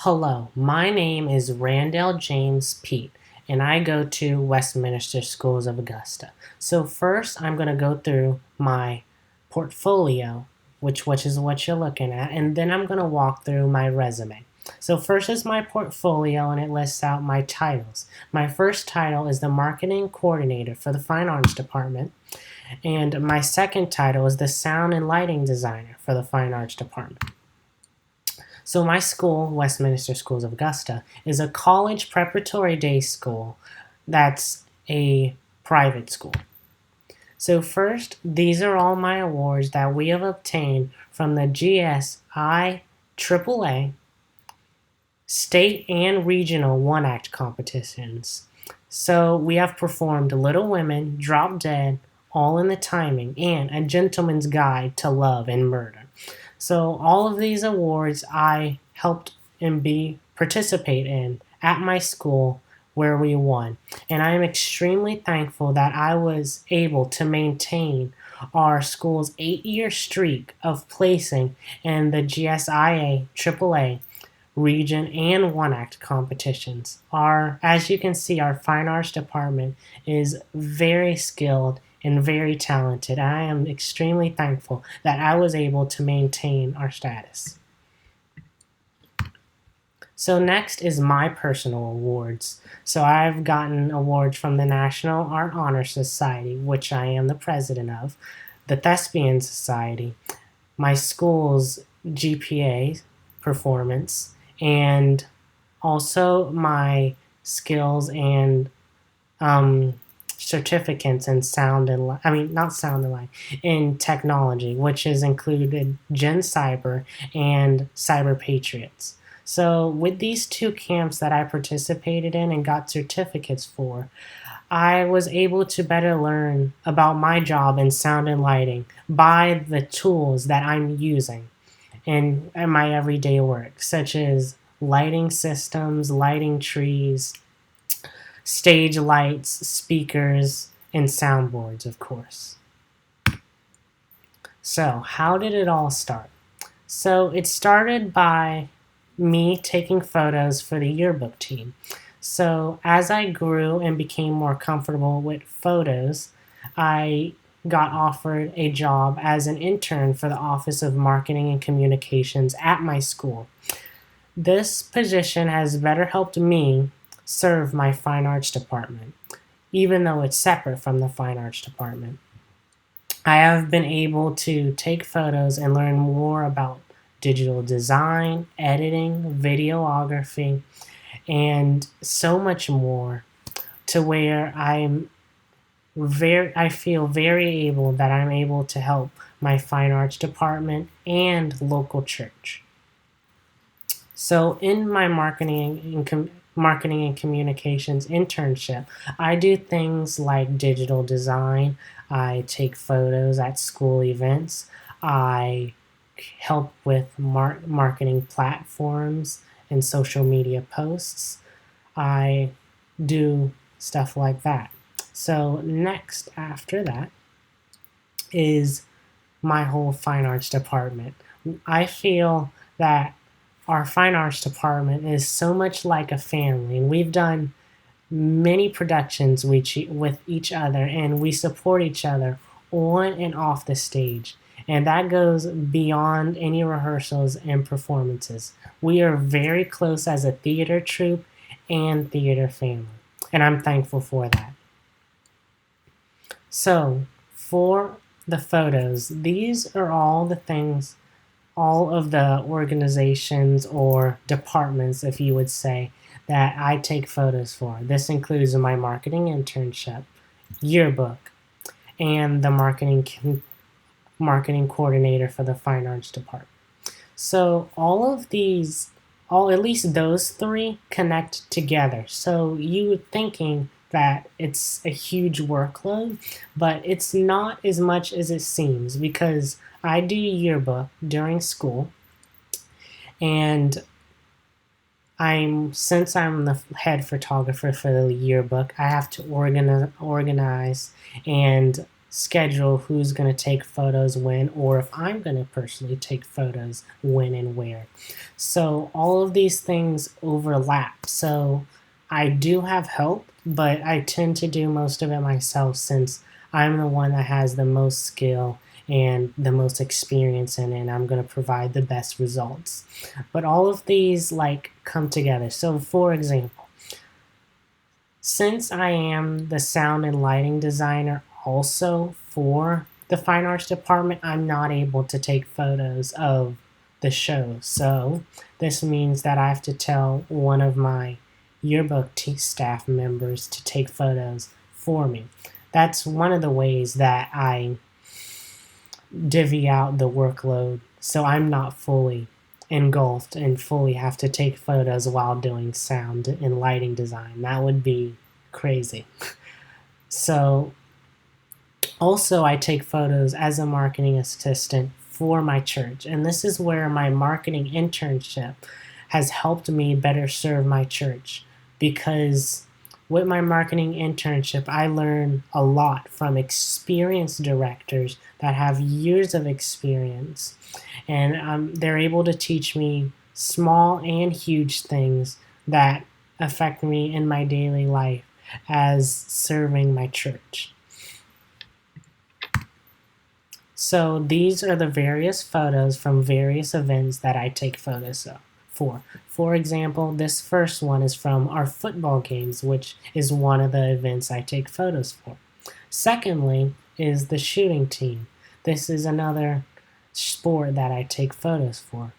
Hello, my name is Randale James Pete, and I go to Westminster Schools of Augusta. So first, I'm going to go through my portfolio, which is what you're looking at, and then I'm going to walk through my resume. So first is my portfolio, and it lists out my titles. My first title is the Marketing Coordinator for the Fine Arts Department, and my second title is the Sound and Lighting Designer for the Fine Arts Department. So my school, Westminster Schools of Augusta, is a college preparatory day school that's a private school. So first, these are all my awards that we have obtained from the GSI AAA state and regional one-act competitions. So we have performed Little Women, Drop Dead, All in the Timing, and A Gentleman's Guide to Love and Murder. So all of these awards I helped and participate in at my school where we won. And I am extremely thankful that I was able to maintain our school's 8-year streak of placing in the GSIA AAA region and one-act competitions. As you can see, our fine arts department is very skilled and very talented. I am extremely thankful that I was able to maintain our status. So next is my personal awards. So I've gotten awards from the National Art Honor Society, which I am the president of, the Thespian Society, my school's GPA performance, and also my skills and certificates in in technology, which has included Gen Cyber and Cyber Patriots. So with these two camps that I participated in and got certificates for, I was able to better learn about my job in sound and lighting by the tools that I'm using in my everyday work, such as lighting systems, lighting trees, stage lights, speakers, and soundboards, of course. So, how did it all start? So, it started by me taking photos for the yearbook team. So, as I grew and became more comfortable with photos, I got offered a job as an intern for the Office of Marketing and Communications at my school. This position has better helped me serve my fine arts department, even though it's separate from the fine arts department. I have been able to take photos and learn more about digital design, editing, videography, and so much more, to where I feel very able that I'm able to help my fine arts department and local church. So in my marketing and communications internship, I do things like digital design. I take photos at school events. I help with marketing platforms and social media posts. I do stuff like that. So next after that is my whole fine arts department. I feel that our fine arts department is so much like a family, and we've done many productions with each other, and we support each other on and off the stage. And that goes beyond any rehearsals and performances. We are very close as a theater troupe and theater family, and I'm thankful for that. So, for the photos, these are all the things, all of the organizations or departments, if you would say, that I take photos for. This includes my marketing internship, yearbook, and the marketing coordinator for the fine arts department. So all of these, at least those three, connect together. So you thinking that it's a huge workload, but it's not as much as it seems, because I do yearbook during school, and since I'm the head photographer for the yearbook, I have to organize and schedule who's going to take photos when, or if I'm going to personally take photos when and where. So all of these things overlap. So I do have help, but I tend to do most of it myself since I'm the one that has the most skill and the most experience in it, and I'm going to provide the best results. But all of these like come together. So for example, since I am the sound and lighting designer also for the fine arts department, I'm not able to take photos of the show. So this means that I have to tell one of my yearbook staff members to take photos for me. That's one of the ways that I divvy out the workload so I'm not fully engulfed and fully have to take photos while doing sound and lighting design. That would be crazy. So also I take photos as a marketing assistant for my church, and this is where my marketing internship has helped me better serve my church, because with my marketing internship I learn a lot from experienced directors that have years of experience, and they're able to teach me small and huge things that affect me in my daily life as serving my church. So these are the various photos from various events that I take photos of for. For example, this first one is from our football games, which is one of the events I take photos for. Secondly is the shooting team. This is another sport that I take photos for.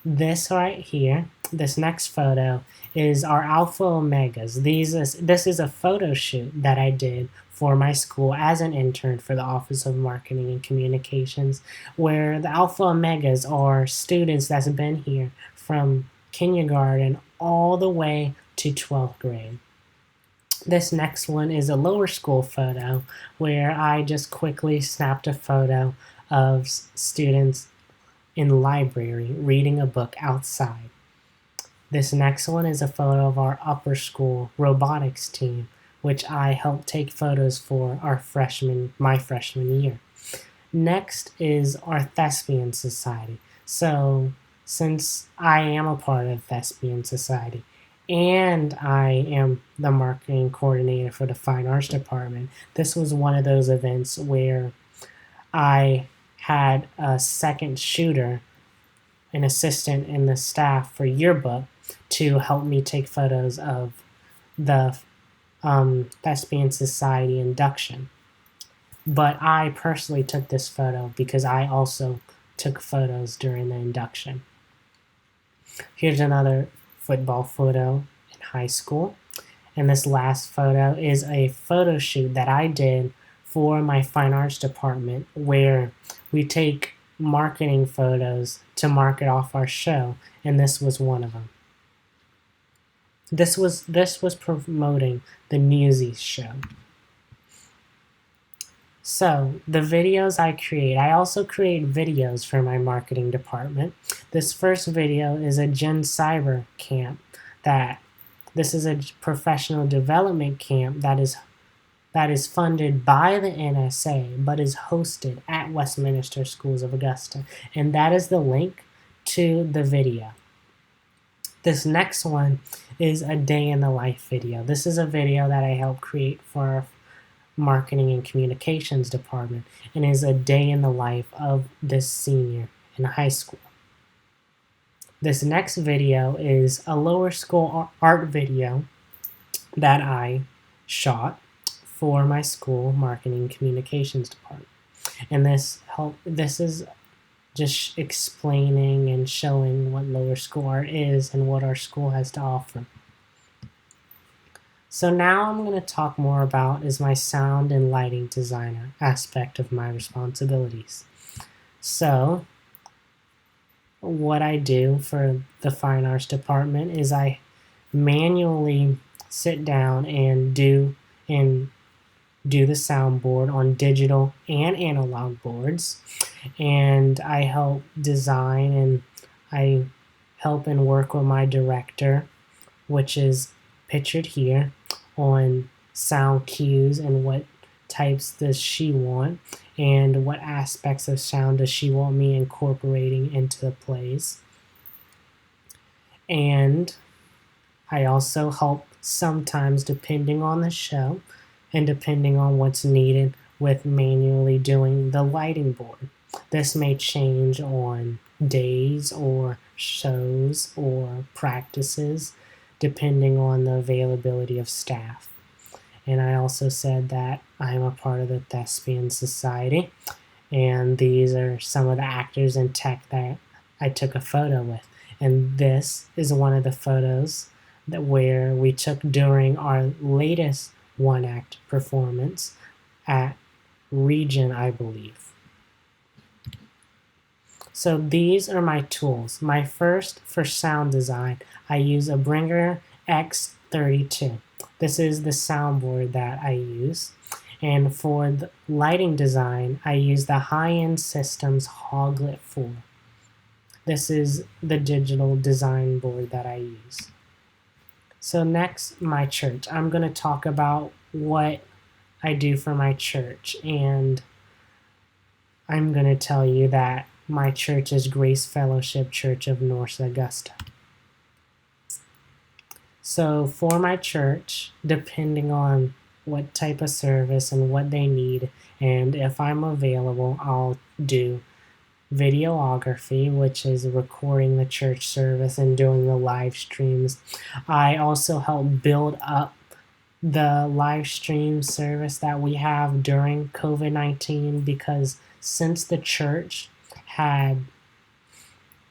This right here, this next photo, is our Alpha Omegas. This is a photo shoot that I did for my school as an intern for the Office of Marketing and Communications, where the Alpha Omegas are students that's been here from kindergarten all the way to 12th grade. This next one is a lower school photo where I just quickly snapped a photo of students in the library reading a book outside. This next one is a photo of our upper school robotics team, which I helped take photos for my freshman year. Next is our Thespian Society. So since I am a part of Thespian Society and I am the marketing coordinator for the Fine Arts Department, this was one of those events where I had a second shooter, an assistant in the staff for yearbook, to help me take photos of the Thespian Society induction. But I personally took this photo because I also took photos during the induction. Here's another football photo in high school. And this last photo is a photo shoot that I did for my fine arts department, where we take marketing photos to market off our show, and this was one of them. This was promoting the Newsies show. So the videos I create, I also create videos for my marketing department. This first video is a Gen Cyber camp. This is a professional development camp that is funded by the NSA but is hosted at Westminster Schools of Augusta, and that is the link to the video. This next one is a day in the life video. This is a video that I helped create for our marketing and communications department, and is a day in the life of this senior in high school. This next video is a lower school art video that I shot for my school marketing and communications department, and this is just explaining and showing what lower school art is and what our school has to offer. So now I'm going to talk more about is my sound and lighting designer aspect of my responsibilities. So what I do for the fine arts department is I manually sit down and do the soundboard on digital and analog boards, and I help design and I help and work with my director, which is pictured here, on sound cues and what types does she want, and what aspects of sound does she want me incorporating into the plays. And I also help sometimes, depending on the show and depending on what's needed, with manually doing the lighting board. This may change on days or shows or practices depending on the availability of staff. And I also said that I'm a part of the Thespian Society, and these are some of the actors and tech that I took a photo with. And this is one of the photos that where we took during our latest one act performance at Region, I believe. So these are my tools. My first, for sound design, I use a Bringer X32. This is the soundboard that I use. And for the lighting design, I use the High-End Systems Hoglet 4. This is the digital design board that I use. So next, my church. I'm going to talk about what I do for my church, and I'm going to tell you that my church is Grace Fellowship Church of North Augusta. So for my church, depending on what type of service and what they need, and if I'm available, I'll do videography, which is recording the church service and doing the live streams. I also help build up the live stream service that we have during COVID-19, because since the church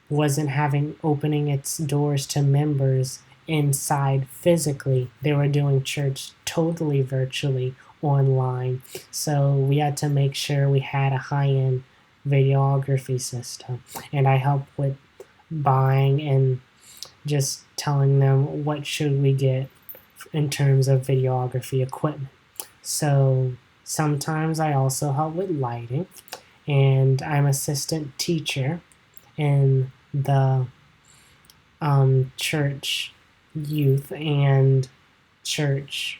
wasn't opening its doors to members inside physically, they were doing church totally virtually online. So we had to make sure we had a high-end videography system, and I help with buying and just telling them what should we get in terms of videography equipment. So sometimes I also help with lighting, and I'm assistant teacher in the church youth and church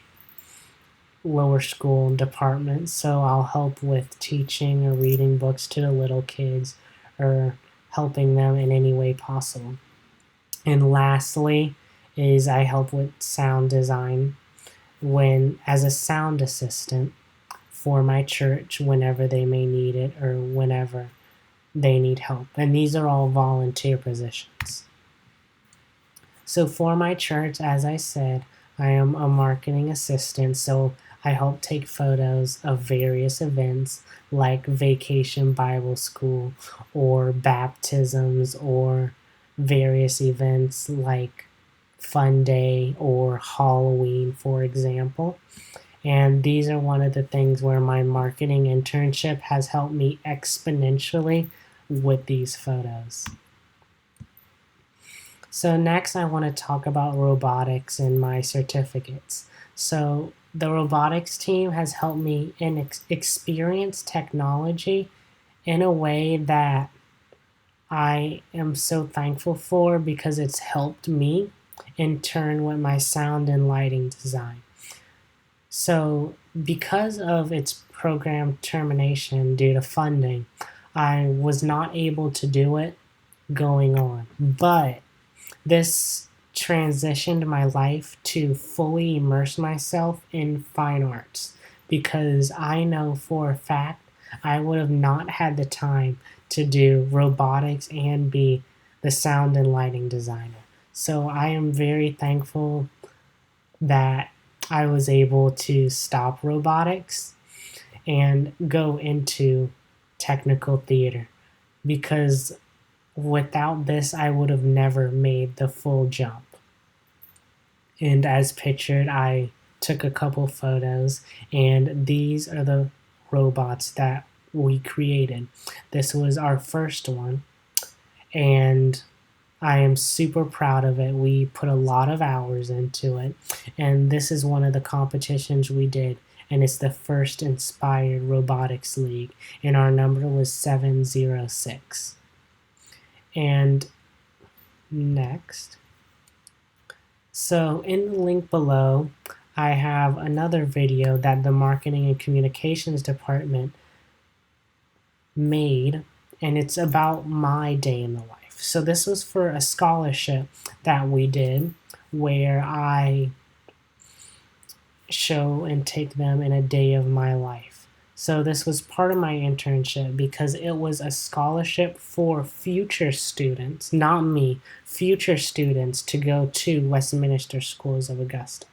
lower school departments. So I'll help with teaching or reading books to the little kids, or helping them in any way possible. And lastly is I help with sound design as a sound assistant for my church whenever they may need it or whenever they need help. And these are all volunteer positions. So for my church, as I said, I am a marketing assistant, so I help take photos of various events like Vacation Bible School or baptisms or various events like Fun Day or Halloween, for example. And these are one of the things where my marketing internship has helped me exponentially with these photos. So next I want to talk about robotics and my certificates. So the robotics team has helped me experience technology in a way that I am so thankful for, because it's helped me in turn with my sound and lighting design. So because of its program termination due to funding, I was not able to do it going on. But this transitioned my life to fully immerse myself in fine arts, because I know for a fact I would have not had the time to do robotics and be the sound and lighting designer. So I am very thankful that I was able to stop robotics and go into technical theater, because without this I would have never made the full jump. And as pictured, I took a couple photos, and these are the robots that we created. This was our first one, and I am super proud of it. We put a lot of hours into it, and this is one of the competitions we did, and it's the first Inspired Robotics League, and our number was 706. And next, so in the link below, I have another video that the marketing and communications department made, and it's about my day in the life. So this was for a scholarship that we did where I show and take them in a day of my life. So this was part of my internship because it was a scholarship for future students, not me, future students to go to Westminster Schools of Augusta.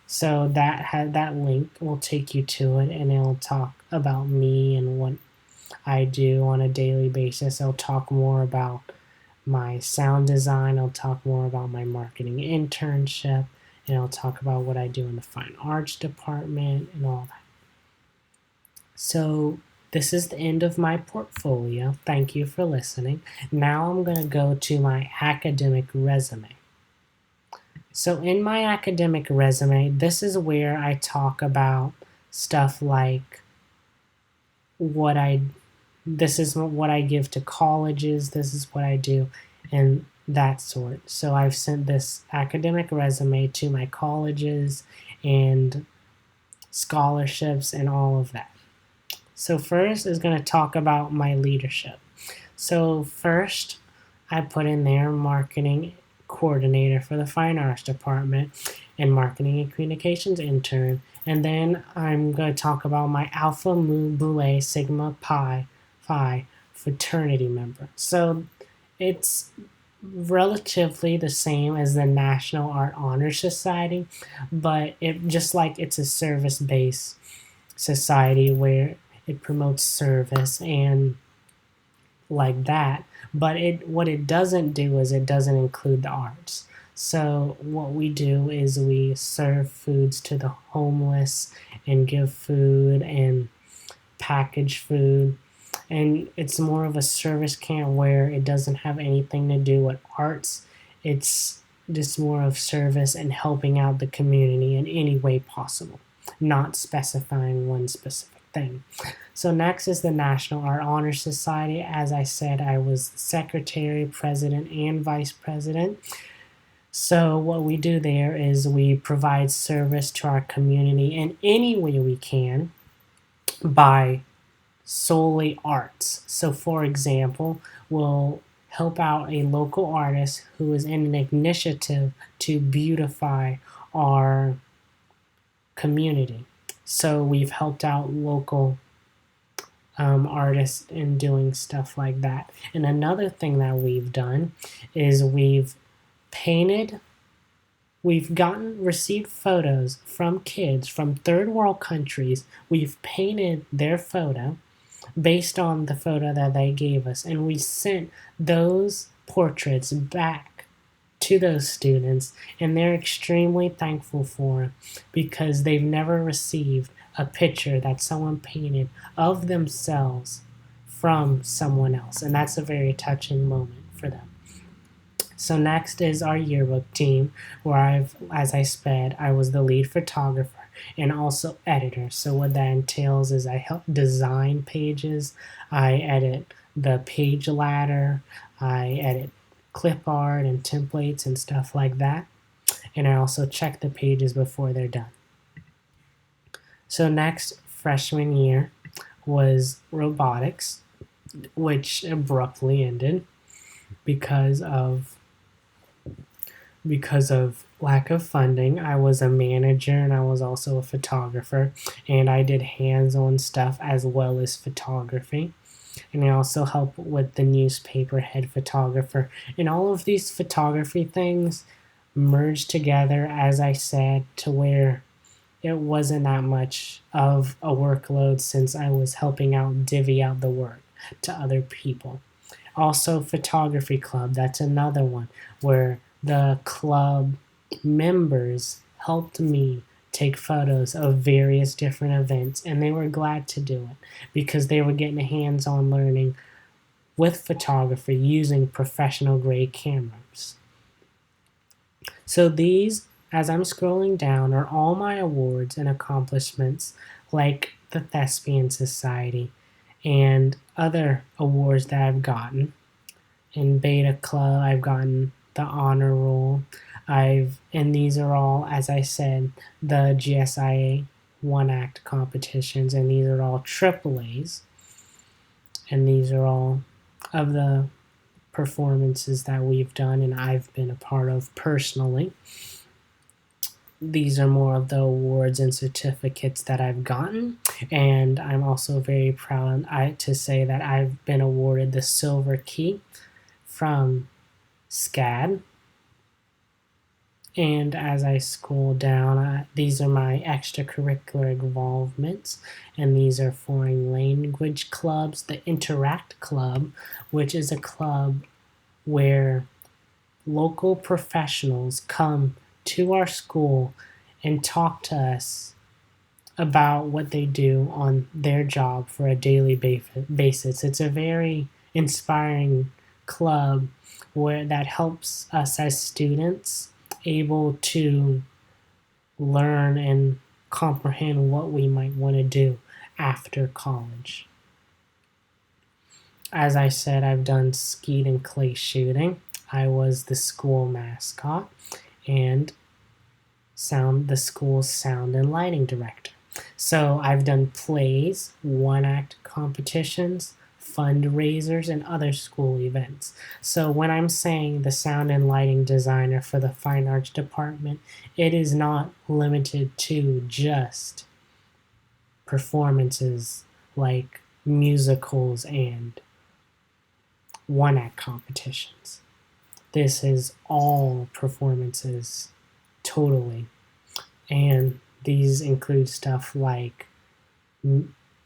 So that link will take you to it, and it'll talk about me and what I do on a daily basis. I'll talk more about my sound design. I'll talk more about my marketing internship, and I'll talk about what I do in the fine arts department and all that. So this is the end of my portfolio. Thank you for listening. Now I'm going to go to my academic resume. So in my academic resume, this is where I talk about stuff like this is what I give to colleges, this is what I do, and that sort. So I've sent this academic resume to my colleges and scholarships and all of that. So first is going to talk about my leadership. So first, I put in there marketing coordinator for the fine arts department and marketing and communications intern. And then I'm going to talk about my Alpha Mu Boule Sigma Pi Phi fraternity member. So it's relatively the same as the National Art Honor Society, but it's a service-based society where it promotes service and like that. But what it doesn't do is it doesn't include the arts. So what we do is we serve foods to the homeless and give food and package food. And it's more of a service camp where it doesn't have anything to do with arts. It's just more of service and helping out the community in any way possible, not specifying one specific thing. So next is the National Art Honor Society. As I said, I was secretary, president, and vice president. So what we do there is we provide service to our community in any way we can by solely arts. So for example, we'll help out a local artist who is in an initiative to beautify our community. So we've helped out local artists in doing stuff like that. And another thing that we've done is we've received photos from kids from third world countries. We've painted their photo based on the photo that they gave us, and we sent those portraits back to those students, and they're extremely thankful for it because they've never received a picture that someone painted of themselves from someone else, and that's a very touching moment for them. So next is our yearbook team, where as I said, I was the lead photographer and also editor. So what that entails is I help design pages, I edit the page ladder, I edit clip art and templates and stuff like that, and I also check the pages before they're done. So next, freshman year, was robotics, which abruptly ended because of lack of funding. I was a manager and I was also a photographer, and I did hands-on stuff as well as photography. And I also helped with the newspaper head photographer. And all of these photography things merged together, as I said, to where it wasn't that much of a workload since I was helping out divvy out the work to other people. Also, photography club, that's another one where the club members helped me take photos of various different events, and they were glad to do it because they were getting hands-on learning with photography using professional grade cameras. So these, as I'm scrolling down, are all my awards and accomplishments, like the Thespian Society and other awards that I've gotten. In Beta Club, I've gotten the honor roll. And these are all, as I said, the GSIA one act competitions, and these are all AAAs. And these are all of the performances that we've done and I've been a part of personally. These are more of the awards and certificates that I've gotten, and I'm also very proud to say that I've been awarded the Silver Key from SCAD. And as I scroll down, these are my extracurricular involvements, and these are foreign language clubs. The Interact Club, which is a club where local professionals come to our school and talk to us about what they do on their job for a daily basis. It's a very inspiring club that helps us as students able to learn and comprehend what we might want to do after college. As I said, I've done skeet and clay shooting. I was the school mascot and the school's sound and lighting director. So I've done plays, one-act competitions, fundraisers, and other school events. So when I'm saying the sound and lighting designer for the fine arts department, it is not limited to just performances like musicals and one-act competitions. This is all performances totally. And these include stuff like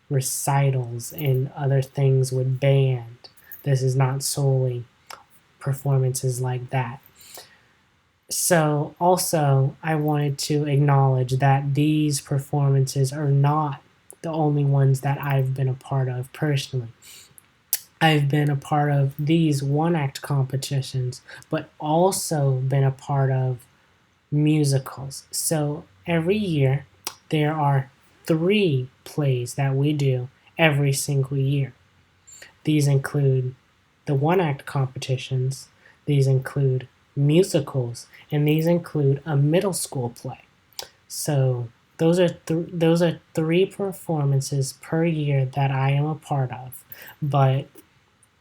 recitals and other things with band. This is not solely performances like that. So also, I wanted to acknowledge that these performances are not the only ones that I've been a part of personally. I've been a part of these one-act competitions, but also been a part of musicals. So every year, there are 3 plays that we do every single year. These include the one-act competitions, these include musicals, and these include a middle school play. So those are 3 performances per year that I am a part of, but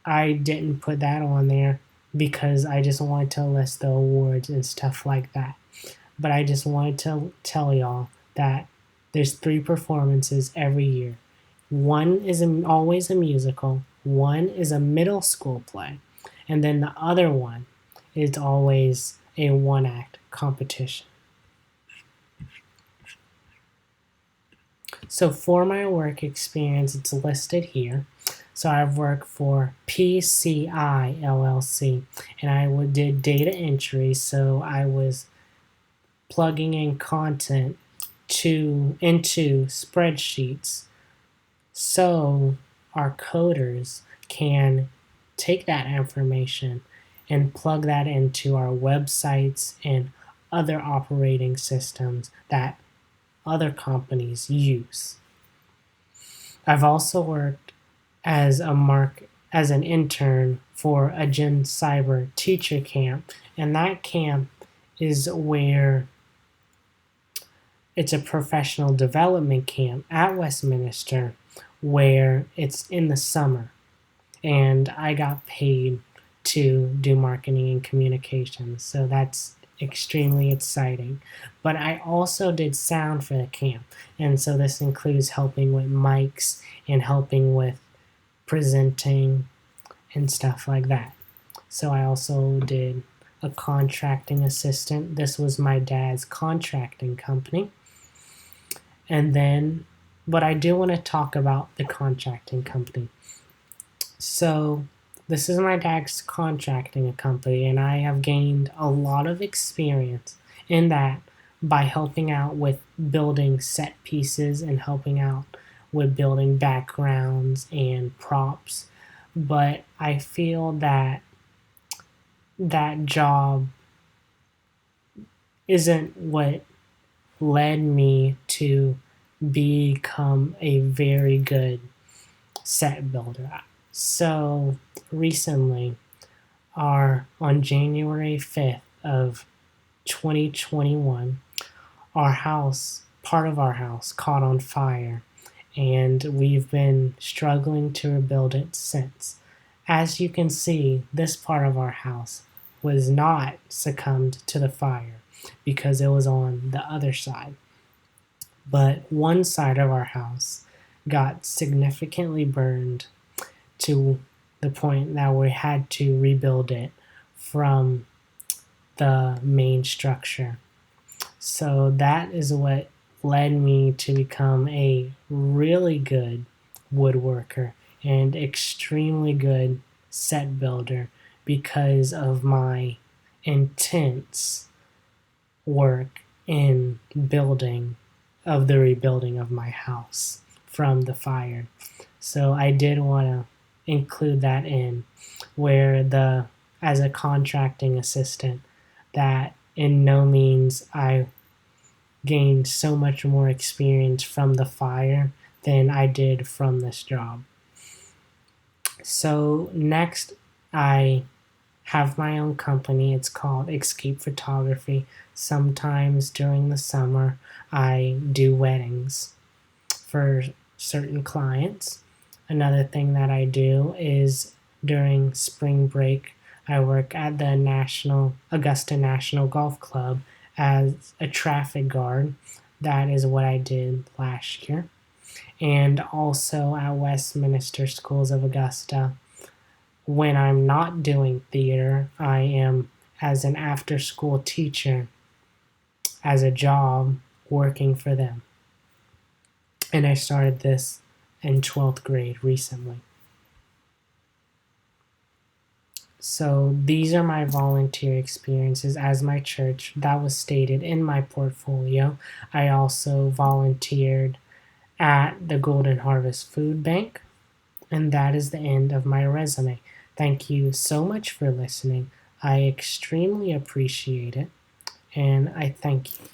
I didn't put that on there because I just wanted to list the awards and stuff like that. But I just wanted to tell y'all that there's 3 performances every year. One is always a musical, one is a middle school play, and then the other one is always a one-act competition. So for my work experience, it's listed here. So I've worked for PCI LLC, and I did data entry, so I was plugging in content into spreadsheets so our coders can take that information and plug that into our websites and other operating systems that other companies use. I've also worked as an intern for a Gen Cyber teacher camp, and that camp is where it's a professional development camp at Westminster where it's in the summer, and I got paid to do marketing and communications, so that's extremely exciting. But I also did sound for the camp, and so this includes helping with mics and helping with presenting and stuff like that. So I also did a contracting assistant. This was my dad's contracting company. And then, but I do want to talk about the contracting company. So this is my dad's contracting company, and I have gained a lot of experience in that by helping out with building set pieces and helping out with building backgrounds and props. But I feel that that job isn't what led me to become a very good set builder. So recently, on January 5th of 2021, part of our house caught on fire, and we've been struggling to rebuild it since. As you can see, this part of our house was not succumbed to the fire because it was on the other side. But one side of our house got significantly burned to the point that we had to rebuild it from the main structure. So that is what led me to become a really good woodworker and extremely good set builder because of my intense work in the rebuilding of my house from the fire. So I did want to include that in where as a contracting assistant, that in no means I gained so much more experience from the fire than I did from this job. So next, I have my own company. It's called Escape Photography. Sometimes during the summer, I do weddings for certain clients. Another thing that I do is during spring break, I work at the Augusta National Golf Club as a traffic guard. That is what I did last year. And also at Westminster Schools of Augusta, when I'm not doing theater, I am as an after school teacher as a job working for them. And I started this in 12th grade recently. So these are my volunteer experiences as my church. That was stated in my portfolio. I also volunteered at the Golden Harvest Food Bank. And that is the end of my resume. Thank you so much for listening. I extremely appreciate it. And I thank you.